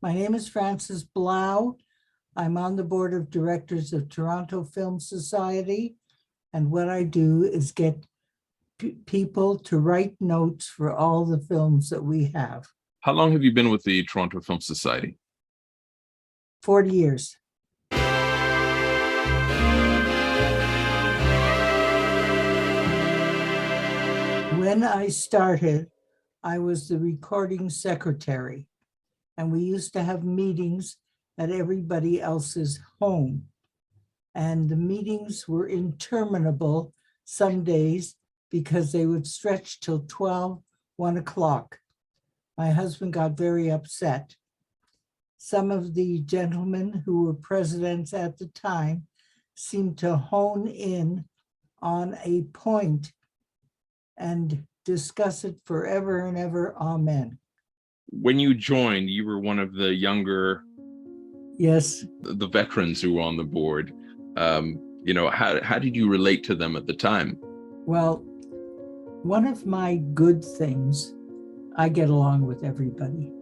My name is Frances Blau. I'm on the board of directors of Toronto Film Society. And what I do is get people to write notes for all the films that we have. How long have you been with the Toronto Film Society? 40 years. When I started, I was the recording secretary, and we used to have meetings at everybody else's home. And the meetings were interminable some days because they would stretch till 12, 1 o'clock. My husband got very upset. Some of the gentlemen who were presidents at the time seemed to hone in on a point and discuss it forever and ever. Amen. When you joined, you were one of the younger, Yes. the veterans who were on the board. How did you relate to them at the time? Well, one of my good things, I get along with everybody.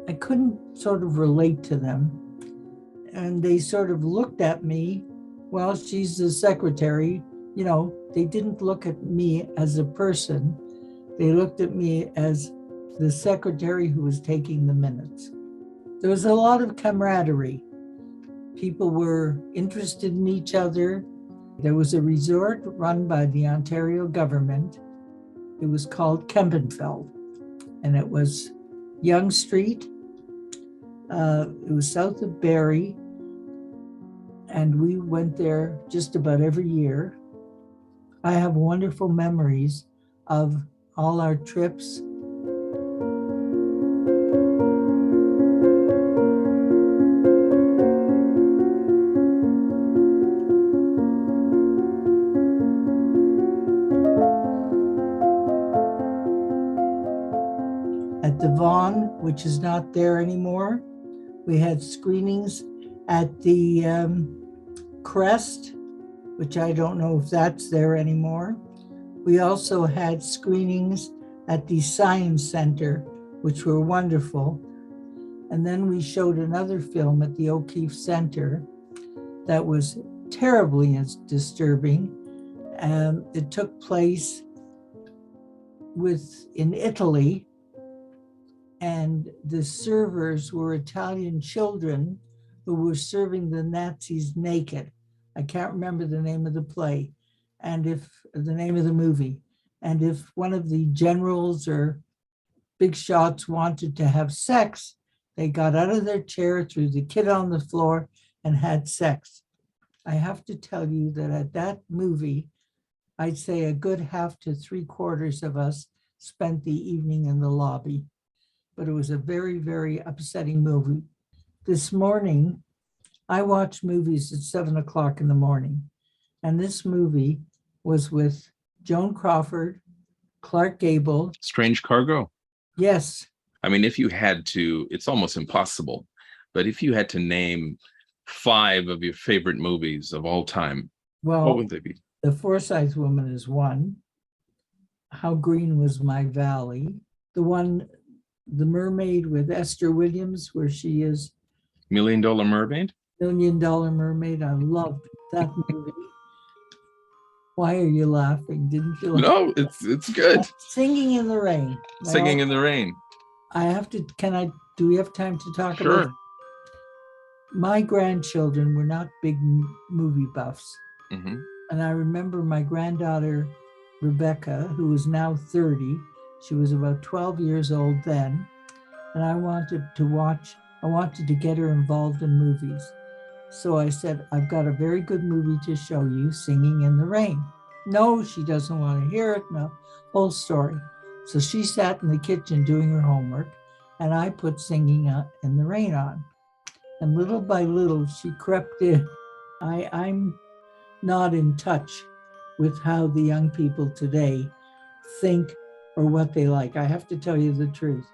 I couldn't sort of relate to them. And they sort of looked at me, well, she's the secretary. They didn't look at me as a person. They looked at me as the secretary who was taking the minutes. There was a lot of camaraderie. People were interested in each other. There was a resort run by the Ontario government. It was called Kempenfeld, and it was Yonge Street. It was south of Barrie, and we went there just about every year. I have wonderful memories of all our trips. At the Vaughan, which is not there anymore, we had screenings at the Crest, which I don't know if that's there anymore. We also had screenings at the Science Center, which were wonderful. And then we showed another film at the O'Keefe Center that was terribly disturbing. It took place in Italy, and the servers were Italian children who were serving the Nazis naked. I can't remember the name of the play and the name of the movie. And if one of the generals or big shots wanted to have sex, they got out of their chair, threw the kid on the floor, and had sex. I have to tell you that at that movie, I'd say a good half to 3/4 of us spent the evening in the lobby. But it was a very, very upsetting movie. This morning, I watch movies at 7 o'clock in the morning, and this movie was with Joan Crawford, Clark Gable. Strange Cargo? Yes. I mean, if you had to, it's almost impossible, but if you had to name 5 of your favorite movies of all time, what would they be? The Forsyth Woman is one. How Green Was My Valley. The Mermaid with Esther Williams, where she is $1 Million Mermaid? $1 Million Mermaid. I loved that movie. Why are you laughing? Didn't you laugh? No, it's good. Singing in the Rain. Singing in the Rain. Do we have time to talk about it? My grandchildren were not big movie buffs. Mm-hmm. And I remember my granddaughter, Rebecca, who is now 30, she was about 12 years old then, and I wanted to get her involved in movies. So I said, I've got a very good movie to show you, Singing in the Rain. No, she doesn't want to hear it, no, whole story. So she sat in the kitchen doing her homework, and I put Singing in the Rain on. And little by little, she crept in. I'm not in touch with how the young people today think or what they like. I have to tell you the truth.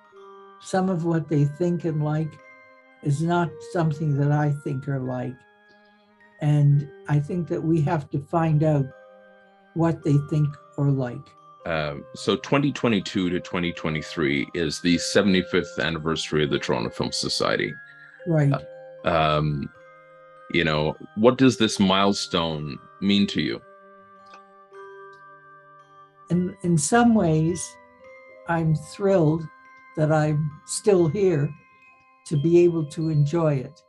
Some of what they think and like is not something that I think or like. And I think that we have to find out what they think or like. So 2022 to 2023 is the 75th anniversary of the Toronto Film Society. Right. Um, what does this milestone mean to you? And in some ways, I'm thrilled that I'm still here to be able to enjoy it.